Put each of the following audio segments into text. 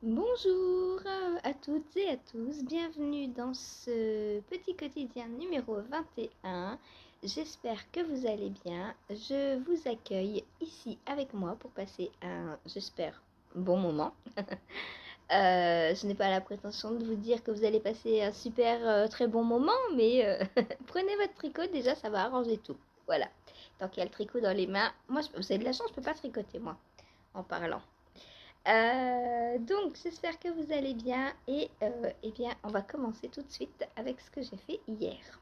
Bonjour à toutes et à tous, bienvenue dans ce petit quotidien numéro 21. J'espère que vous allez bien. Je vous accueille ici avec moi pour passer un, j'espère, bon moment. Je n'ai pas la prétention de vous dire que vous allez passer un super très bon moment, mais prenez votre tricot, déjà ça va arranger tout. Voilà, tant qu'il y a le tricot dans les mains, moi vous avez de la chance, je peux pas tricoter moi en parlant. Donc j'espère que vous allez bien et eh bien on va commencer tout de suite avec ce que j'ai fait hier.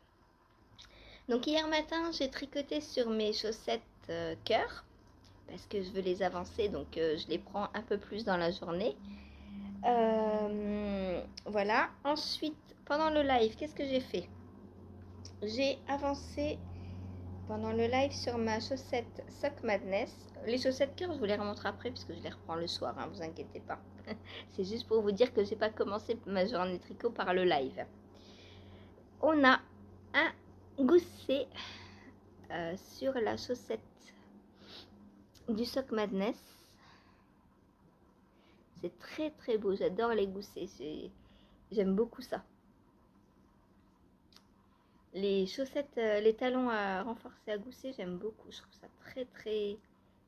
Donc hier matin j'ai tricoté sur mes chaussettes cœur parce que je veux les avancer, donc je les prends un peu plus dans la journée. Voilà. Ensuite pendant le live, qu'est-ce que j'ai fait? J'ai avancé pendant le live sur ma chaussette Sock Madness. Les chaussettes cœur, je vous les remontre après puisque je les reprends le soir, hein, vous inquiétez pas. C'est juste pour vous dire que j'ai pas commencé ma journée tricot par le live. On a un gousset sur la chaussette du Sock Madness. C'est très très beau, j'adore les goussets, j'aime beaucoup ça. Les chaussettes, les talons à renforcer à gousset, j'aime beaucoup. Je trouve ça très très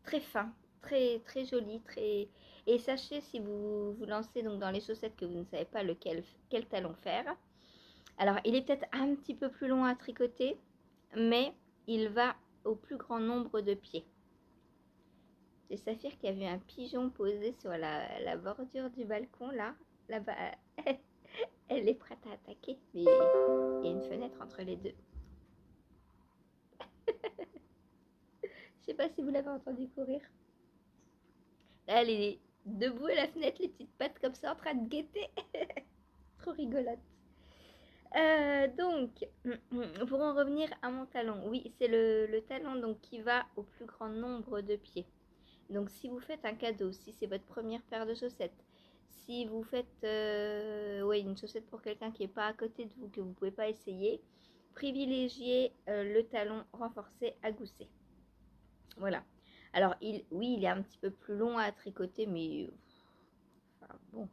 très fin, très très joli, très. Et sachez si vous vous lancez donc dans les chaussettes que vous ne savez pas quel talon faire. Alors il est peut-être un petit peu plus long à tricoter, mais il va au plus grand nombre de pieds. C'est Saphir qui a vu un pigeon posé sur la bordure du balcon là-bas. Elle est prête à attaquer, mais il y a une fenêtre entre les deux. Je sais pas si vous l'avez entendu courir. Là, elle est debout à la fenêtre, les petites pattes comme ça en train de guetter. Trop rigolote. Donc, pour en revenir à mon talon, oui, c'est le talon donc, qui va au plus grand nombre de pieds. Donc, si vous faites un cadeau, si c'est votre première paire de chaussettes, si vous faites ouais, une chaussette pour quelqu'un qui n'est pas à côté de vous, que vous ne pouvez pas essayer, privilégiez le talon renforcé à gousset. Voilà. Alors, oui, il est un petit peu plus long à tricoter, mais enfin, bon.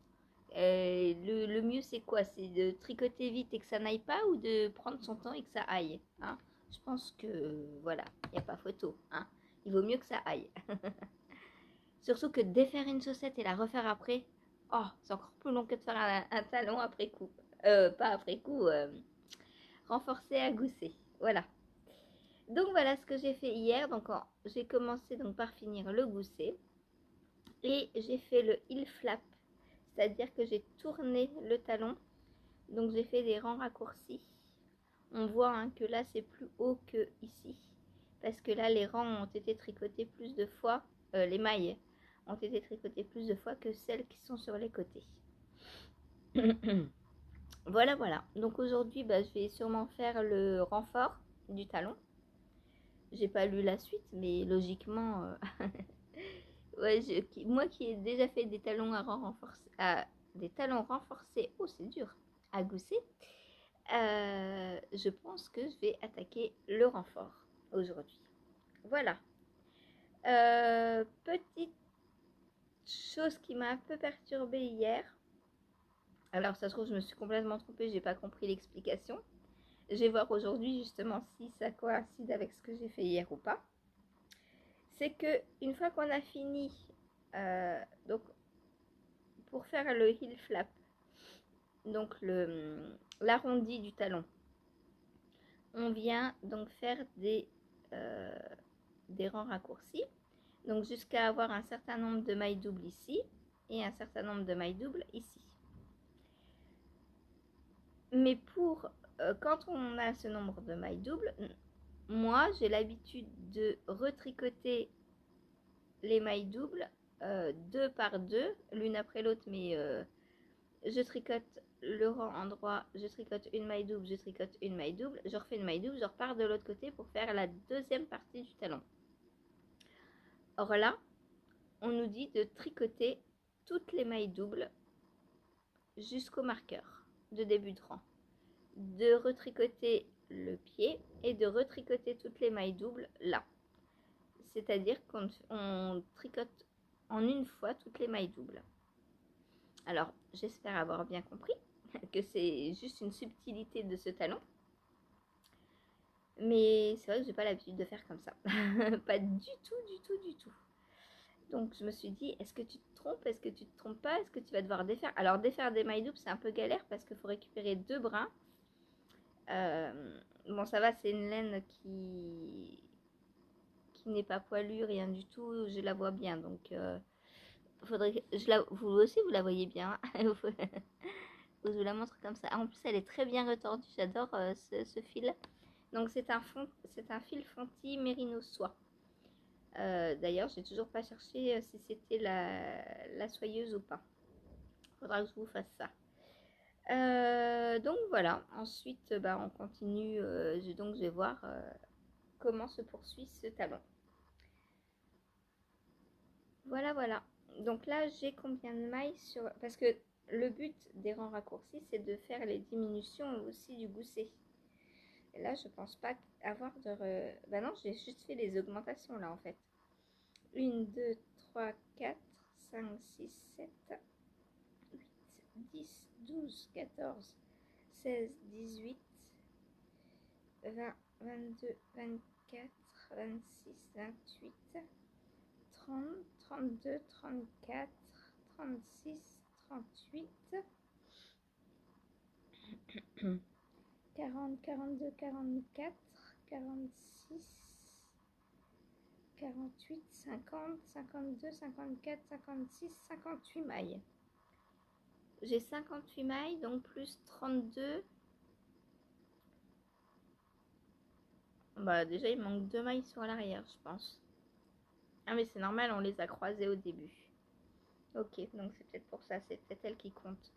Le mieux, c'est quoi? C'est de tricoter vite et que ça n'aille pas ou de prendre son temps et que ça aille, hein? Je pense que, voilà, il n'y a pas photo, hein? Il vaut mieux que ça aille. Surtout que défaire une chaussette et la refaire après, oh, c'est encore plus long que de faire un talon après coup. Pas après coup, renforcé à gousset. Voilà. Donc voilà ce que j'ai fait hier. Donc j'ai commencé donc par finir le gousset et j'ai fait le heel flap, c'est-à-dire que j'ai tourné le talon. Donc j'ai fait des rangs raccourcis. On voit hein, que là c'est plus haut que ici parce que là les rangs ont été tricotés plus de fois, les mailles ont été tricotées plus de fois que celles qui sont sur les côtés. Voilà, voilà. Donc aujourd'hui, bah, je vais sûrement faire le renfort du talon. J'ai pas lu la suite, mais logiquement, ouais, moi qui ai déjà fait des talons à rang renforcé, des talons renforcés, oh c'est dur, à gousset, je pense que je vais attaquer le renfort aujourd'hui. Voilà. Petite chose qui m'a un peu perturbée hier. Alors ça se trouve, je me suis complètement trompée, j'ai pas compris l'explication. Je vais voir aujourd'hui justement si ça coïncide avec ce que j'ai fait hier ou pas. C'est que une fois qu'on a fini, donc pour faire le heel flap, donc l'arrondi du talon, on vient donc faire des rangs raccourcis, donc jusqu'à avoir un certain nombre de mailles doubles ici et un certain nombre de mailles doubles ici. Mais pour quand on a ce nombre de mailles doubles, moi j'ai l'habitude de retricoter les mailles doubles deux par deux, l'une après l'autre, mais je tricote le rang endroit, je tricote une maille double, je tricote une maille double, je refais une maille double, je repars de l'autre côté pour faire la deuxième partie du talon. Or là, on nous dit de tricoter toutes les mailles doubles jusqu'au marqueur de début de rang, de retricoter le pied et de retricoter toutes les mailles doubles là. C'est-à-dire qu'on tricote en une fois toutes les mailles doubles. Alors, j'espère avoir bien compris que c'est juste une subtilité de ce talon. Mais c'est vrai que j'ai pas l'habitude de faire comme ça. Pas du tout, du tout, du tout. Donc je me suis dit, est-ce que tu te trompes? Est-ce que tu te trompes pas? Est-ce que tu vas devoir défaire? Alors défaire des mailles doubles, c'est un peu galère parce qu'il faut récupérer 2 brins. Bon, ça va, c'est une laine qui n'est pas poilue, rien du tout. Je la vois bien, donc faudrait que vous aussi, vous la voyez bien. Je vous la montre comme ça. En plus, elle est très bien retordue. J'adore ce fil. Donc c'est un fil fonti mérino soie. D'ailleurs, j'ai toujours pas cherché si c'était la soyeuse ou pas. Faudra que je vous fasse ça. Donc voilà. Ensuite, bah, on continue. Donc je vais voir comment se poursuit ce talon. Voilà, voilà. Donc là, j'ai combien de mailles sur... Parce que le but des rangs raccourcis, c'est de faire les diminutions aussi du gousset. Et là, je pense pas avoir de... Bah non, j'ai juste fait les augmentations là en fait. 1, 2, 3, 4, 5, 6, 7, 8, 10, 12, 14, 16, 18, 20, 22, 24, 26, 28, 30, 32, 34, 36, 38, 40, 42, 44, 46, 48, 50, 52, 54, 56, 58 mailles. J'ai 58 mailles, donc plus 32. Bah déjà, il manque 2 mailles sur l'arrière, je pense. Ah mais c'est normal, on les a croisées au début. Ok, donc c'est peut-être pour ça, c'est peut-être elle qui compte.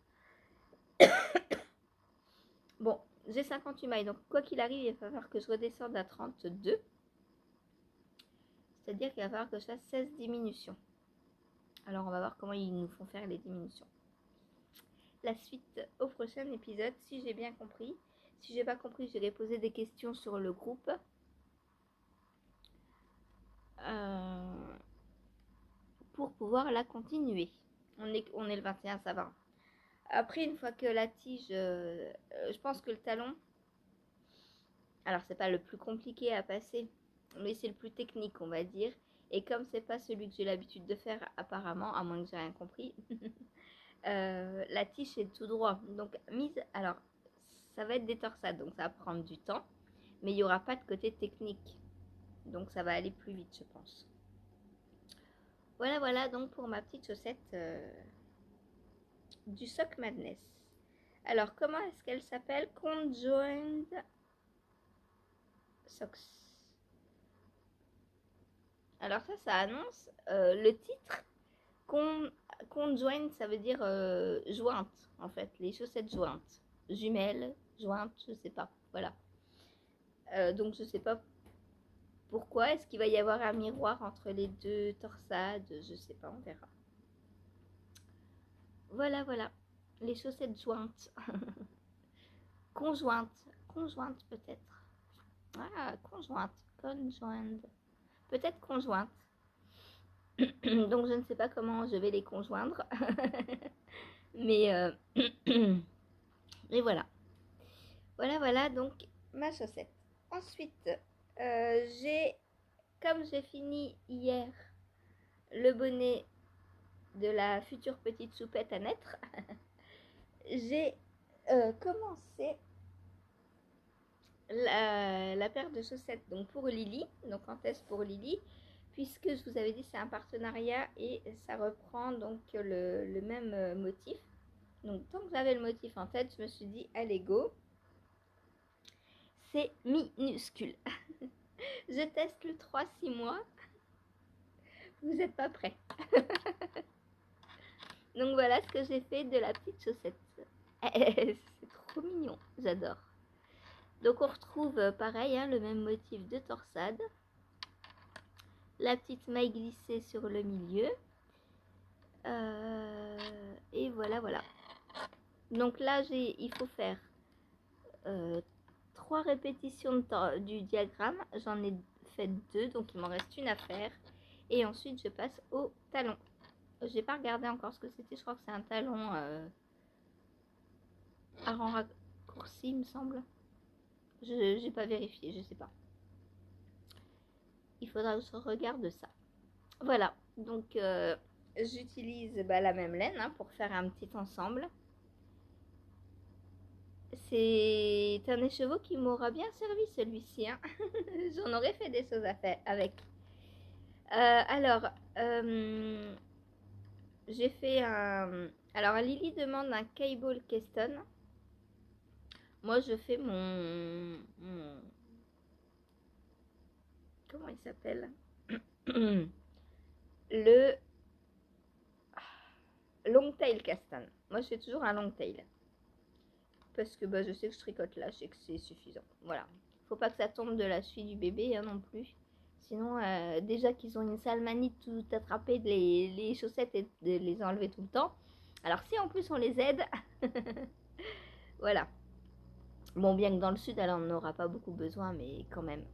Bon, j'ai 58 mailles, donc quoi qu'il arrive, il va falloir que je redescende à 32. C'est-à-dire qu'il va falloir que je fasse 16 diminutions. Alors on va voir comment ils nous font faire les diminutions. La suite au prochain épisode, si j'ai bien compris. Si j'ai pas compris, je vais poser des questions sur le groupe. Pour pouvoir la continuer. On est le 21, ça va. Après, une fois que la tige, je pense que le talon, alors c'est pas le plus compliqué à passer, mais c'est le plus technique, on va dire. Et comme c'est pas celui que j'ai l'habitude de faire apparemment, à moins que j'ai rien compris, la tige est tout droit. Donc alors ça va être des torsades, donc ça va prendre du temps, mais il n'y aura pas de côté technique. Donc ça va aller plus vite, je pense. Voilà, voilà donc pour ma petite chaussette du Sock Madness. Alors, comment est-ce qu'elle s'appelle? Conjoined Socks. Alors ça annonce le titre. Conjoined, ça veut dire jointe, en fait. Les chaussettes jointes. Jumelles, jointes, je sais pas. Voilà. Donc, je sais pas pourquoi. Est-ce qu'il va y avoir un miroir entre les deux torsades? Je sais pas, on verra. Voilà, voilà. Les chaussettes jointes. Conjointe peut-être. Ah, conjointe. Peut-être conjointe. Donc je ne sais pas comment je vais les conjoindre. Mais et voilà. Voilà donc ma chaussette. Ensuite, comme j'ai fini hier le bonnet de la future petite soupette à naître, j'ai commencé la paire de chaussettes donc pour Lily, donc en test pour Lily, puisque je vous avais dit c'est un partenariat et ça reprend donc le même motif. Donc tant que j'avais le motif en tête, je me suis dit allez go, c'est minuscule. Je teste le 3-6 mois, vous n'êtes pas prêts. Donc voilà ce que j'ai fait de la petite chaussette. C'est trop mignon, j'adore. Donc on retrouve pareil hein, le même motif de torsade. La petite maille glissée sur le milieu. Et voilà. Donc là, il faut faire 3 répétitions du diagramme. J'en ai fait 2, donc il m'en reste une à faire. Et ensuite, je passe au talon. J'ai pas regardé encore ce que c'était. Je crois que c'est un talon à rang raccourci, il me semble. Je n'ai pas vérifié, je sais pas. Il faudra que je regarde ça. Voilà, donc j'utilise la même laine hein, pour faire un petit ensemble. C'est un écheveau qui m'aura bien servi celui-ci. Hein. J'en aurais fait des choses à faire avec. Alors, j'ai fait un... Alors, Lily demande un cable Keston. Moi, je fais mon... Comment il s'appelle? Le long tail Keston. Moi, je fais toujours un long tail. Parce que je sais que je tricote là, je sais que c'est suffisant. Voilà. Faut pas que ça tombe de la suie du bébé hein, non plus. Sinon, déjà qu'ils ont une sale manie de tout attraper les chaussettes et de les enlever tout le temps. Alors si en plus on les aide, voilà. Bon, bien que dans le sud, elle en aura pas beaucoup besoin, mais quand même.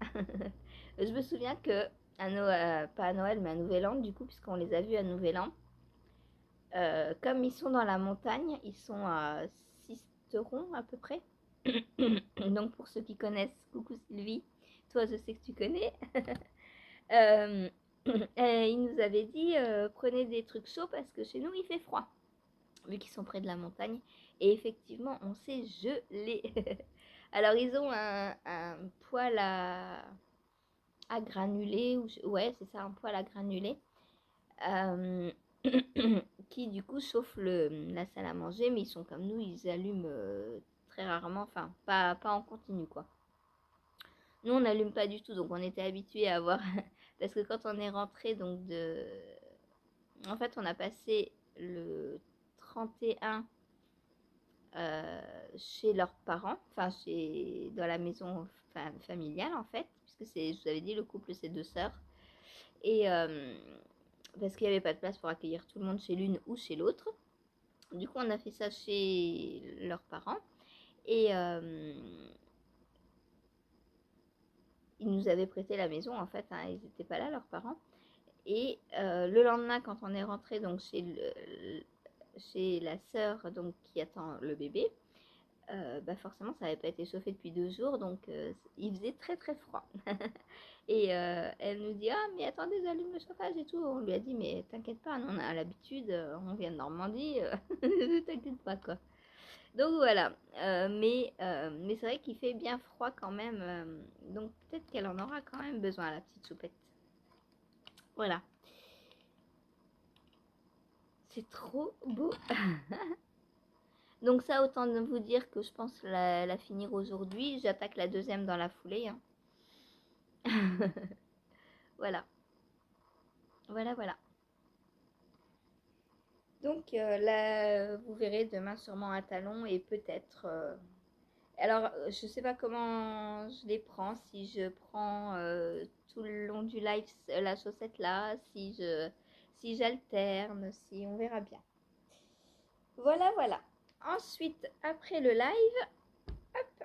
Je me souviens que, pas à Noël, mais à Nouvel An, du coup, puisqu'on les a vus à Nouvel An, comme ils sont dans la montagne, ils sont à Sisteron à peu près. Donc pour ceux qui connaissent, coucou Sylvie, toi je sais que tu connais. Il nous avait dit prenez des trucs chauds parce que chez nous il fait froid, vu qu'ils sont près de la montagne. Et effectivement, on s'est gelé. Alors ils ont un poêle à granulés, ouais c'est ça, un poêle à granulés, qui du coup chauffe la salle à manger, mais ils sont comme nous, ils allument très rarement, enfin pas en continu quoi. Nous on n'allume pas du tout, donc on était habitué à avoir, parce que quand on est rentré donc en fait on a passé le 31 chez leurs parents, enfin dans la maison familiale en fait, puisque je vous avais dit le couple c'est 2 sœurs, et parce qu'il n'y avait pas de place pour accueillir tout le monde chez l'une ou chez l'autre. Du coup on a fait ça chez leurs parents, et ils nous avaient prêté la maison en fait, hein, ils n'étaient pas là leurs parents. Et le lendemain quand on est rentré donc chez la sœur donc qui attend le bébé, forcément ça n'avait pas été chauffé depuis 2 jours, donc il faisait très très froid. Et elle nous dit ah mais attendez j'allume le chauffage et tout. On lui a dit mais t'inquiète pas, nous on a l'habitude, on vient de Normandie, t'inquiète pas quoi. Donc voilà, mais c'est vrai qu'il fait bien froid quand même, donc peut-être qu'elle en aura quand même besoin la petite choupette. Voilà, c'est trop beau. Donc ça, autant de vous dire que je pense la finir aujourd'hui. J'attaque la deuxième dans la foulée. Hein. Voilà, voilà. Donc là, vous verrez demain sûrement un talon et peut-être... Alors, je sais pas comment je les prends. Si je prends tout le long du live la chaussette là, si j'alterne, si on verra bien. Voilà. Ensuite, après le live, hop,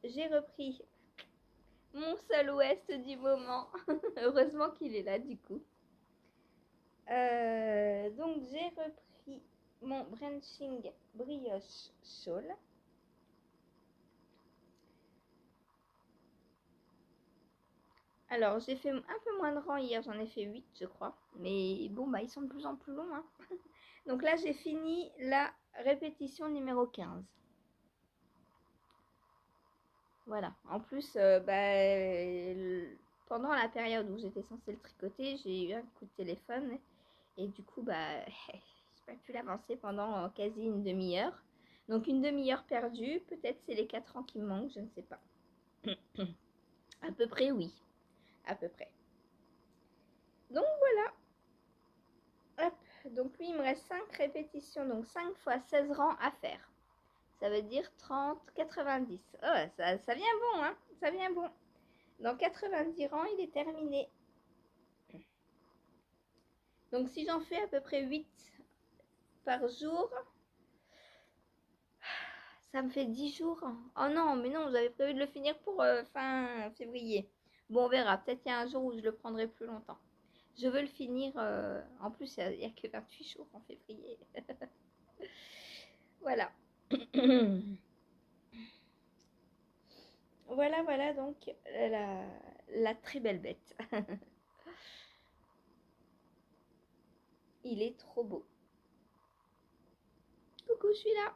j'ai repris mon seul ouest du moment. Heureusement qu'il est là du coup. Donc j'ai repris mon Branching Brioche Shawl. Alors j'ai fait un peu moins de rangs hier, j'en ai fait 8 je crois. Mais bon ils sont de plus en plus longs. Hein. Donc là j'ai fini la répétition numéro 15. Voilà. En plus, pendant la période où j'étais censée le tricoter, j'ai eu un coup de téléphone et du coup, j'ai pas pu l'avancer pendant quasi une demi-heure. Donc une demi-heure perdue, peut-être c'est les 4 ans qui me manquent, je ne sais pas. À peu près, oui. À peu près. Donc voilà. Hop. Donc lui, il me reste 5 répétitions, donc 5 fois 16 rangs à faire. Ça veut dire 30, 90. Oh, ça vient bon, hein. Ça vient bon. Dans 90 rangs, il est terminé. Donc si j'en fais à peu près 8 par jour, ça me fait 10 jours. Oh non, mais non, j'avais prévu de le finir pour fin février. Bon, on verra. Peut-être qu'il y a un jour où je le prendrai plus longtemps. Je veux le finir. En plus, il n'y a que 28 jours en février. Voilà. Voilà donc la très belle bête. Il est trop beau. Coucou, je suis là.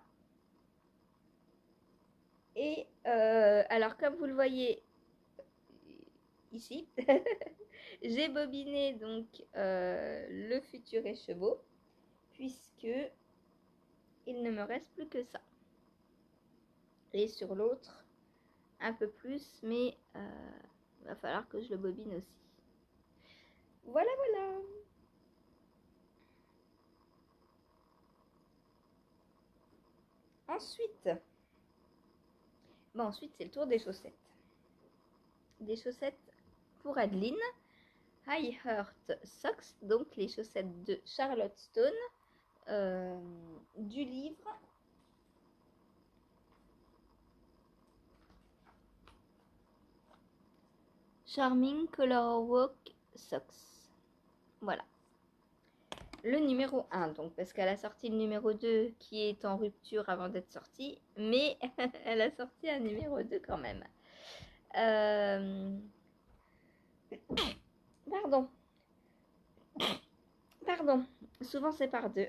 Et alors, comme vous le voyez ici, j'ai bobiné donc le futur écheveau, puisque il ne me reste plus que ça. Et sur l'autre, un peu plus, mais va falloir que je le bobine aussi. Voilà. Ensuite, ensuite c'est le tour des chaussettes. Des chaussettes pour Adeline. I Heart Socks, donc les chaussettes de Charlotte Stone, du livre Charming Color Walk Socks. Voilà. Le numéro 1, donc, parce qu'elle a sorti le numéro 2 qui est en rupture avant d'être sorti, mais elle a sorti un numéro 2 quand même. Pardon, souvent c'est par deux.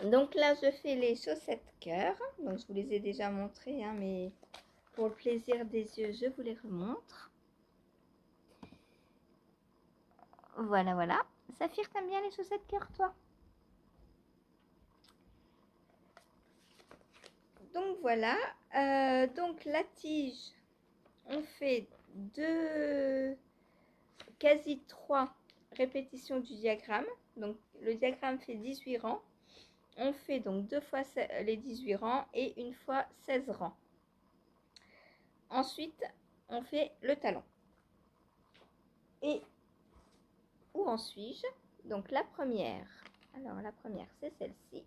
Donc là, je fais les chaussettes cœur. Donc je vous les ai déjà montrées, hein, mais pour le plaisir des yeux, je vous les remontre. Voilà. Saphir, t'aimes bien les chaussettes cœur, toi? Donc voilà. Donc la tige, on fait quasi 3 répétitions du diagramme. Donc le diagramme fait 18 rangs. On fait donc 2 fois les 18 rangs et une fois 16 rangs. Ensuite, on fait le talon. Et où en suis-je? Donc la première. Alors la première, c'est celle-ci.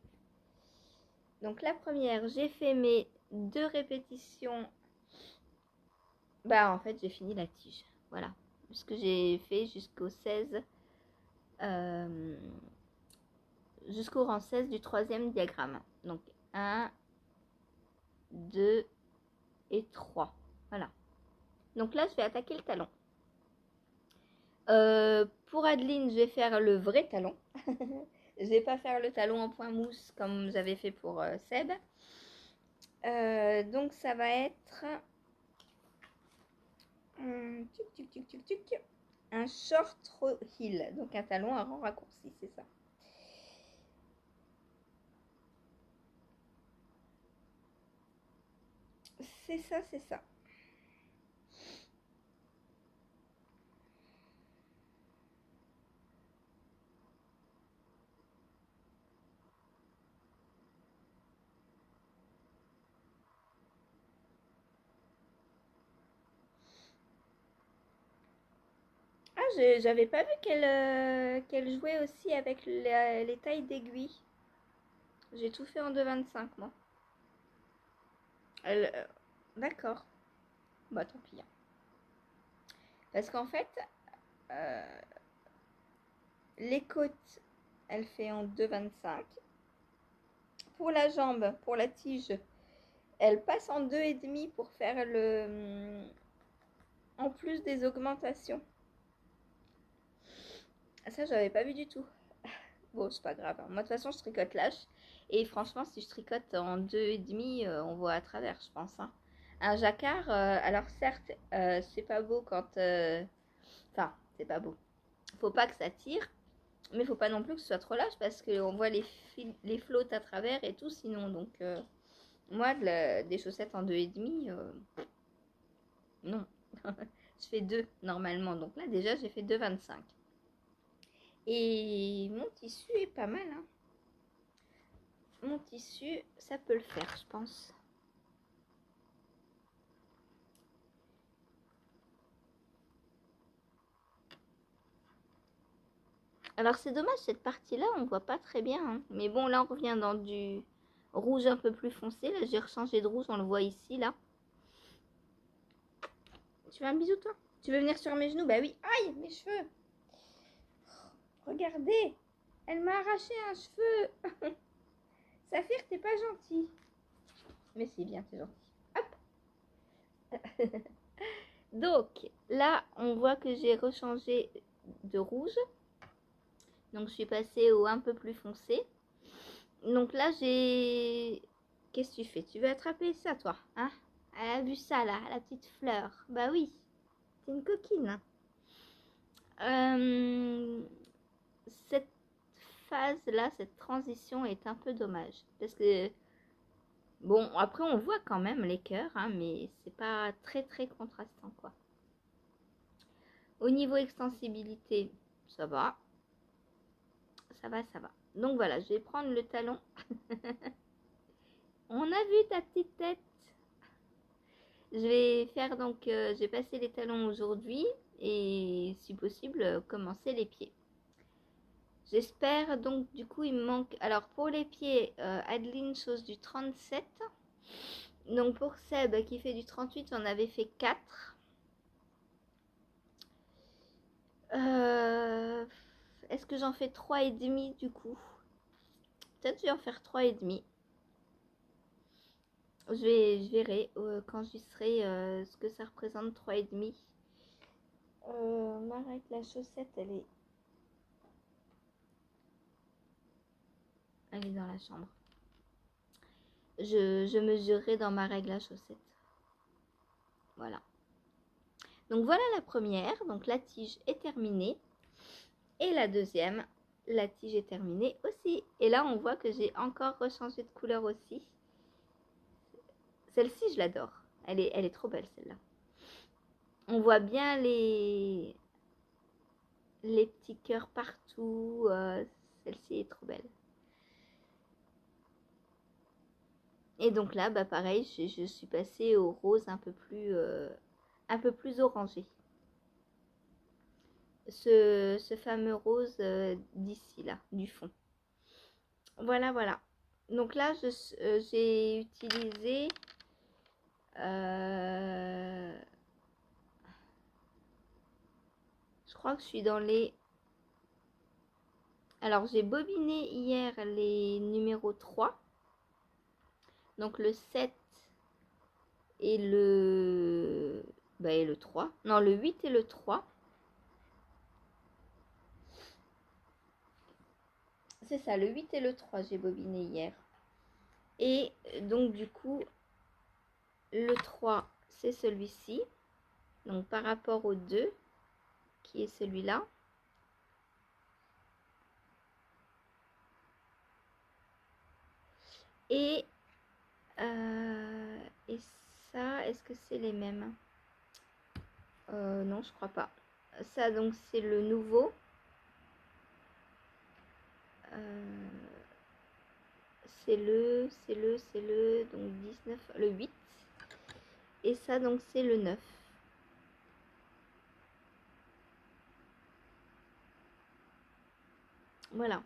Donc la première, j'ai fait mes 2 répétitions. En fait, j'ai fini la tige. Voilà. Ce que j'ai fait jusqu'au 16. Jusqu'au rang 16 du 3e diagramme. Donc 1, 2 et 3. Voilà. Donc là, je vais attaquer le talon. Pour Adeline, je vais faire le vrai talon. Je vais pas faire le talon en point mousse comme j'avais fait pour Seb. Donc ça va être un short heel. Donc un talon à rang raccourci, c'est ça. C'est ça. Ah, j'avais pas vu qu'elle jouait aussi avec les tailles d'aiguilles. J'ai tout fait en 2,25 moi. D'accord. Bah tant pis. Parce qu'en fait, euh, les côtes, elle fait en 2,25. Pour la jambe, pour la tige, elle passe en 2,5 pour faire en plus des augmentations. Ça, j'avais pas vu du tout. Bon, c'est pas grave. Moi, de toute façon, je tricote lâche. Et franchement, si je tricote en 2,5, on voit à travers, je pense. Hein. Un jacquard, alors certes, c'est pas beau quand... Enfin, c'est pas beau. Faut pas que ça tire. Mais faut pas non plus que ce soit trop lâche parce qu'on voit les flottes à travers et tout sinon. Donc, moi, des chaussettes en 2,5, non. Je fais 2 normalement. Donc là, déjà, j'ai fait 2,25. Et mon tissu est pas mal. Hein. Mon tissu, ça peut le faire, je pense. Alors c'est dommage, cette partie-là, on voit pas très bien. Hein. Mais bon, là, on revient dans du rouge un peu plus foncé. Là, j'ai rechangé de rouge, on le voit ici, là. Tu veux un bisou, toi? Tu veux venir sur mes genoux? Bah oui. Aïe, mes cheveux. Regardez. Elle m'a arraché un cheveu. Saphir, t'es pas gentil. Mais c'est bien, t'es gentil. Hop. Donc, là, on voit que j'ai rechangé de rouge. Donc, je suis passée au un peu plus foncé. Donc là, j'ai... Qu'est-ce que tu fais? Tu veux attraper ça, toi? Hein? Elle a vu ça, là, la petite fleur. Bah oui, c'est une coquine. Cette phase-là, cette transition est un peu dommage. Parce que, bon, après, on voit quand même les cœurs, hein, mais c'est pas très, très contrastant, quoi. Au niveau extensibilité, ça va. Ça va, ça va. Donc voilà, je vais prendre le talon. On a vu ta petite tête. Je vais faire donc, je vais passer les talons aujourd'hui et si possible, commencer les pieds. J'espère donc, du coup, il me manque. Alors pour les pieds, Adeline chose du 37. Donc pour Seb qui fait du 38, on avait fait 4. Est-ce que j'en fais 3,5 du coup? Peut-être je vais en faire 3,5. Je verrai quand j'y serai ce que ça représente 3,5. Ma règle, la chaussette, elle est dans la chambre. Je mesurerai dans ma règle à chaussettes. Voilà. Donc voilà la première. Donc la tige est terminée. Et la deuxième, la tige est terminée aussi. Et là, on voit que j'ai encore rechangé de couleur aussi. Celle-ci, je l'adore. Elle est trop belle, celle-là. On voit bien les petits cœurs partout. Celle-ci est trop belle. Et donc là, bah pareil, je suis passée au rose un peu plus orangé. Ce fameux rose d'ici, là, du fond. Voilà, voilà. Donc là, j'ai utilisé... je crois que je suis dans les... Alors, j'ai bobiné hier les numéros 3. Donc, le 7 et le... Bah, et le 3. Non, le 8 et le 3. C'est ça, le 8 et le 3, j'ai bobiné hier. Et donc, du coup, le 3, c'est celui-ci. Donc, par rapport au 2, qui est celui-là. Et ça, est-ce que c'est les mêmes? Non, je crois pas. Ça, donc, c'est le nouveau. C'est le, donc 19, le 8. Et ça, donc, c'est le 9. Voilà.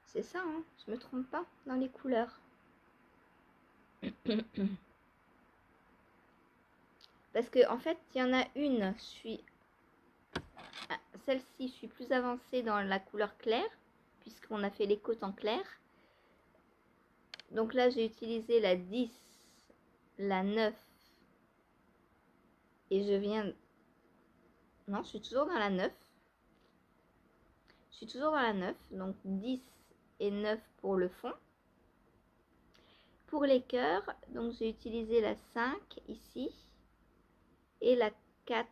C'est ça, hein, je me trompe pas dans les couleurs. Parce que en fait, il y en a une, celle-ci, je suis plus avancée dans la couleur claire, puisqu'on a fait les côtes en clair. Donc là, j'ai utilisé la 10, la 9, et je viens... Non, je suis toujours dans la 9. Je suis toujours dans la 9, donc 10 et 9 pour le fond. Pour les cœurs, donc j'ai utilisé la 5 ici et la 4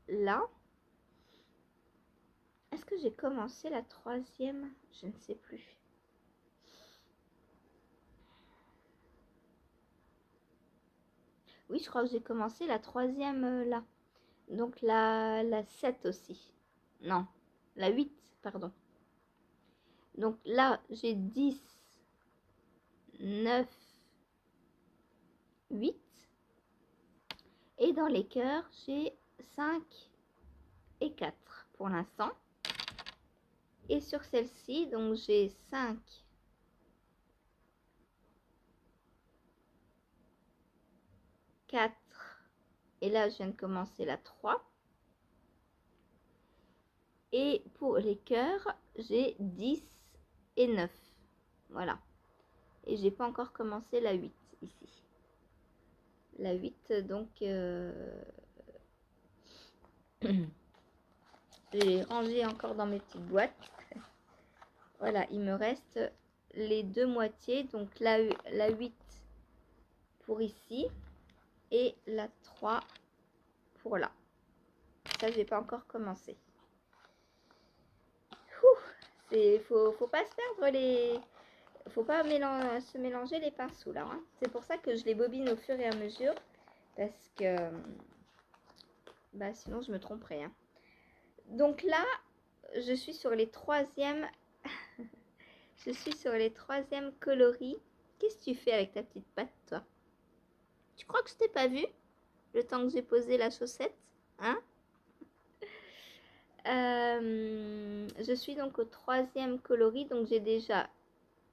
là. Est-ce que j'ai commencé la troisième? Je ne sais plus. Oui, je crois que j'ai commencé la troisième là. Donc la 7 aussi. Non, la 8, pardon. Donc là, j'ai 10, 9, 8. Et dans les cœurs, j'ai 5 et 4 pour l'instant. Et sur celle-ci, donc j'ai 5, 4, et là je viens de commencer la 3. Et pour les cœurs, j'ai 10 et 9. Voilà. Et j'ai pas encore commencé la 8 ici. La 8, donc j'ai rangé encore dans mes petites boîtes. Voilà, il me reste les deux moitiés. Donc la 8 pour ici et la 3 pour là. Ça, j'ai pas encore commencé. Faut pas se perdre les... Faut pas se mélanger les pinceaux là. Hein. C'est pour ça que je les bobine au fur et à mesure. Parce que... Bah, sinon, je me tromperais. Hein. Donc là, je suis sur les troisièmes... je suis sur les troisièmes coloris. Qu'est-ce que tu fais avec ta petite patte, toi? Tu crois que je t'ai pas vu le temps que j'ai posé la chaussette? Hein? Je suis donc au troisième coloris. Donc, j'ai déjà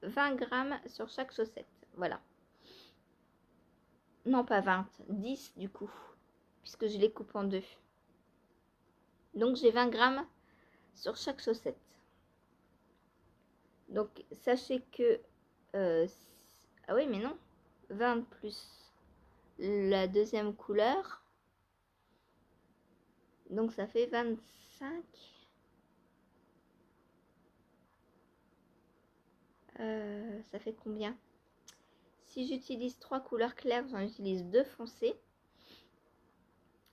20 grammes sur chaque chaussette. Voilà. Non, pas 20. 10 du coup. Puisque je les coupe en deux. Donc, j'ai 20 grammes sur chaque chaussette. Donc, sachez que... ah oui, mais non. 20 plus la deuxième couleur. Donc, ça fait 25. Ça fait combien? Si j'utilise 3 couleurs claires, j'en utilise 2 foncées.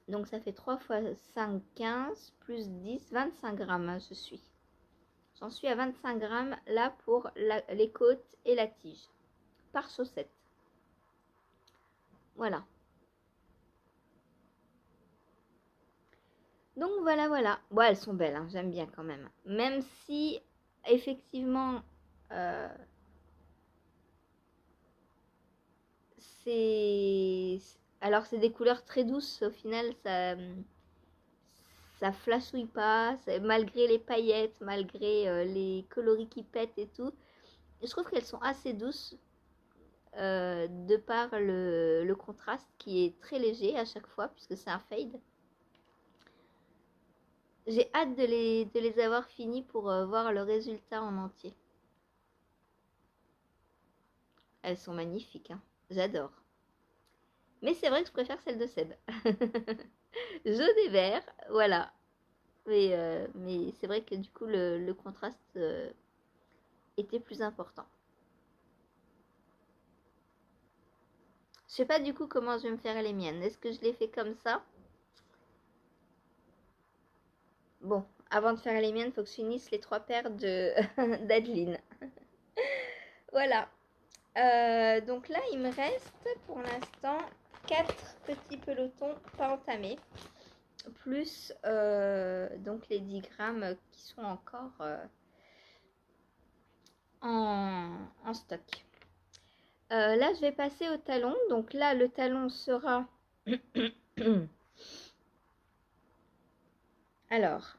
Donc, ça fait 3 fois 5, 15, plus 10, 25 grammes, je suis. J'en suis à 25 grammes là pour les côtes et la tige par chaussette. Voilà. Donc voilà, voilà. Bon, elles sont belles, hein, j'aime bien quand même. Même si, effectivement, c'est... Alors, c'est des couleurs très douces. Au final, ça flashouille pas. Malgré les paillettes, malgré les coloris qui pètent et tout. Je trouve qu'elles sont assez douces. De par le contraste qui est très léger à chaque fois puisque c'est un fade. J'ai hâte de les avoir finis pour voir le résultat en entier. Elles sont magnifiques, hein. J'adore. Mais c'est vrai que je préfère celle de Seb. Jaune et vert, voilà. Mais c'est vrai que du coup le contraste était plus important. Je sais pas du coup comment je vais me faire les miennes. Est-ce que je les fais comme ça? Bon, avant de faire les miennes, il faut que je finisse les 3 paires d'Adeline. Voilà. Donc là, il me reste pour l'instant 4 petits pelotons pas entamés. Plus donc les 10 grammes qui sont encore en stock. Là, je vais passer au talon. Donc là, le talon sera... Alors,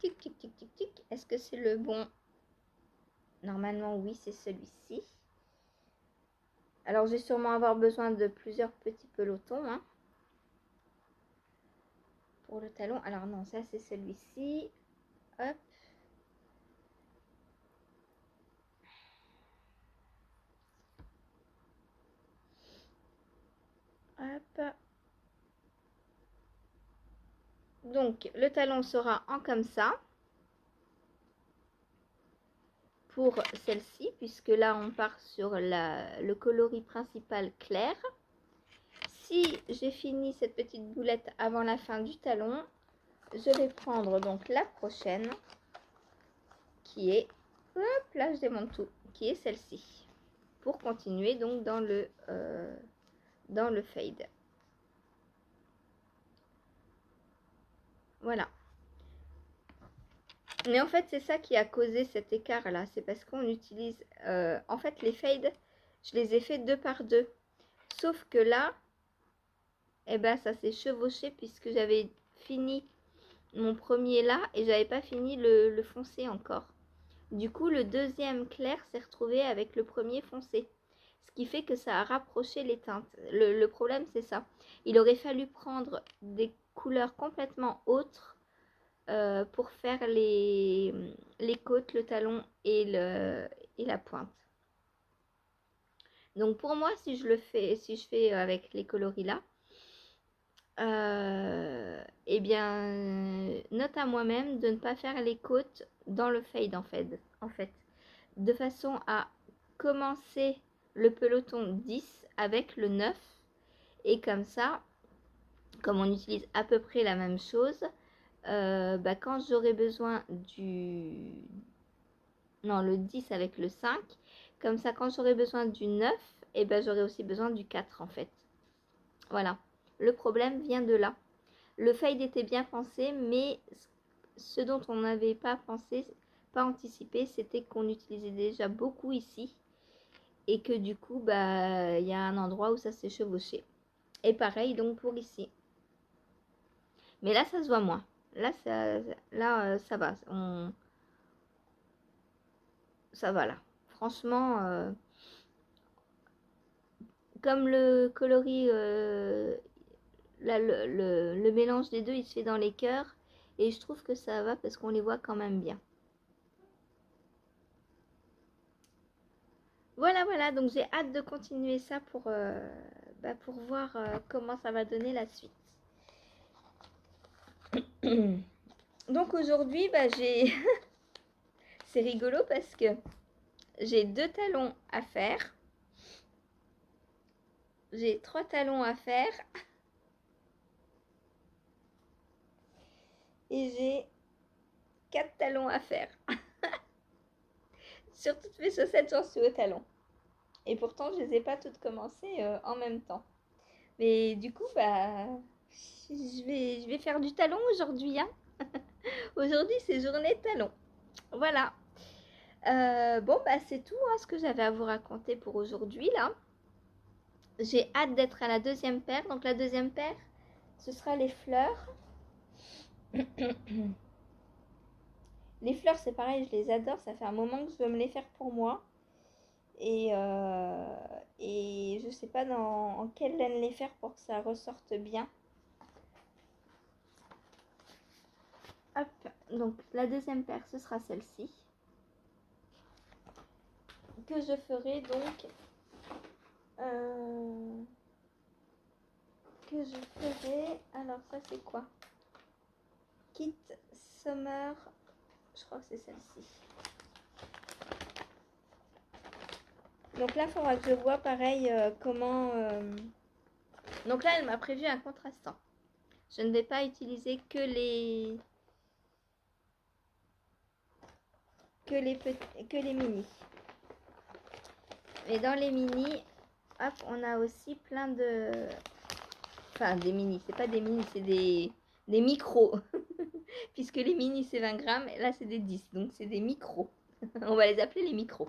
tic, tic, tic, tic, tic. Est-ce que c'est le bon? Normalement, oui, c'est celui-ci. Alors, je vais sûrement avoir besoin de plusieurs petits pelotons. Hein, pour le talon. Alors non, ça, c'est celui-ci. Hop. Hop. Donc, le talon sera en comme ça. Pour celle-ci, puisque là, on part sur le coloris principal clair. Si j'ai fini cette petite boulette avant la fin du talon, je vais prendre donc la prochaine, qui est, hop là, je démonte tout, qui est celle-ci. Pour continuer donc dans le fade. Voilà. Mais en fait, c'est ça qui a causé cet écart-là. C'est parce qu'on utilise... en fait, les fades, je les ai fait 2 par 2. Sauf que là, eh ben, ça s'est chevauché puisque j'avais fini mon premier là et j'avais pas fini le foncé encore. Du coup, le deuxième clair s'est retrouvé avec le premier foncé. Ce qui fait que ça a rapproché les teintes. Le problème, c'est ça. Il aurait fallu prendre des couleurs complètement autres pour faire les côtes, le talon et la pointe. Donc pour moi, si je fais avec les coloris là, eh bien, note à moi-même de ne pas faire les côtes dans le fade en fait, de façon à commencer le peloton 10 avec le 9 et comme ça, comme on utilise à peu près la même chose, quand j'aurai besoin le 10 avec le 5, comme ça quand j'aurai besoin du 9, et j'aurai aussi besoin du 4 en fait. Voilà, le problème vient de là. Le fade était bien pensé, mais ce dont on n'avait pas pensé, pas anticipé, c'était qu'on utilisait déjà beaucoup ici et que du coup, il y a un endroit où ça s'est chevauché. Et pareil donc pour ici. Mais là, ça se voit moins. Là, ça va. Ça va là. Franchement, comme le coloris, là, le mélange des deux, il se fait dans les cœurs. Et je trouve que ça va parce qu'on les voit quand même bien. Voilà, donc j'ai hâte de continuer ça pour voir comment ça va donner la suite. Donc aujourd'hui, j'ai c'est rigolo parce que j'ai 2 talons à faire. J'ai 3 talons à faire. Et j'ai 4 talons à faire. Sur toutes mes chaussettes, j'en suis au talon. Et pourtant, je les ai pas toutes commencées en même temps. Mais du coup, je vais faire du talon aujourd'hui. Hein. Aujourd'hui, c'est journée talon. Voilà. C'est tout ce que j'avais à vous raconter pour aujourd'hui, là. J'ai hâte d'être à la deuxième paire. Donc, la deuxième paire, ce sera les fleurs. Les fleurs, c'est pareil, je les adore. Ça fait un moment que je veux me les faire pour moi. Et je sais pas en quelle laine les faire pour que ça ressorte bien. Hop, donc la deuxième paire, ce sera celle-ci. Que je ferai donc... que je ferai... Alors ça c'est quoi? Kit Summer... Je crois que c'est celle-ci. Donc là, il faudra que je vois pareil comment... Donc là, elle m'a prévu un contrastant. Je ne vais pas utiliser que les mini. Mais dans les mini, hop, on a aussi plein de... Enfin, des mini, c'est pas des mini, c'est des micros. Puisque les mini, c'est 20 grammes, et là, c'est des 10, donc c'est des micros. On va les appeler les micros.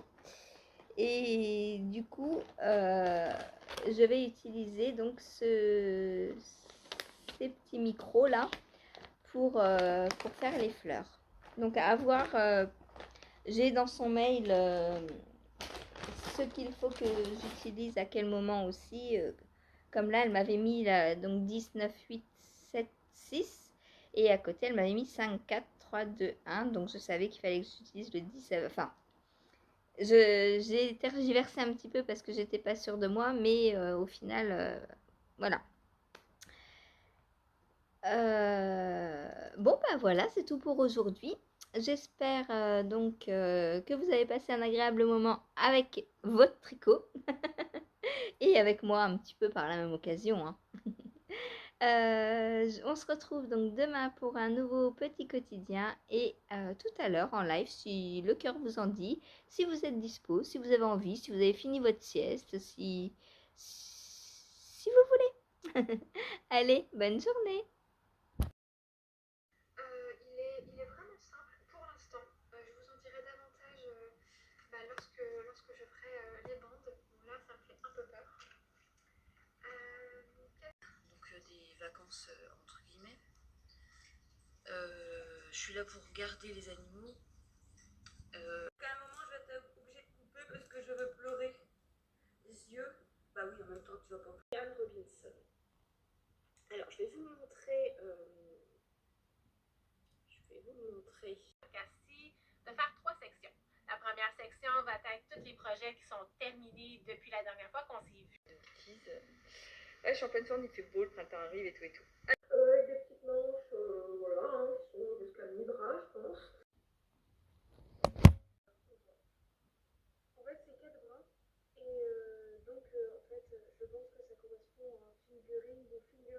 Et du coup, je vais utiliser donc ces petits micros là pour faire les fleurs. Donc à voir, j'ai dans son mail ce qu'il faut que j'utilise à quel moment aussi. Comme là, elle m'avait mis donc 10, 9, 8, 7, 6. Et à côté, elle m'avait mis 5, 4, 3, 2, 1. Donc je savais qu'il fallait que j'utilise le 10. Enfin, j'ai tergiversé un petit peu parce que j'étais pas sûre de moi. Mais au final, voilà. Voilà, c'est tout pour aujourd'hui. J'espère donc que vous avez passé un agréable moment avec votre tricot et avec moi un petit peu par la même occasion. Hein. On se retrouve donc demain pour un nouveau petit quotidien et tout à l'heure en live si le cœur vous en dit, si vous êtes dispo, si vous avez envie, si vous avez fini votre sieste, si vous voulez. Allez, bonne journée. Il est vraiment simple pour l'instant. Je vous en dirai davantage lorsque je ferai les bandes. Bon, là, ça me fait un peu peur. Donc des vacances entre guillemets. Je suis là pour garder les animaux. Bah oui, en même temps, tu entends Anne Robinson. Alors, je vais vous montrer. Ici, de faire 3 sections. La première section va être tous les projets qui sont terminés depuis la dernière fois qu'on s'est vu. Ouais, je suis en pleine forme, il fait beau, le printemps arrive et tout et tout. Avec des petites manches, voilà, hein, qui sont jusqu'à mi-bras, je pense. En fait, c'est 4 bras. Et donc, en fait, je pense que ça correspond à un figurine de figurine.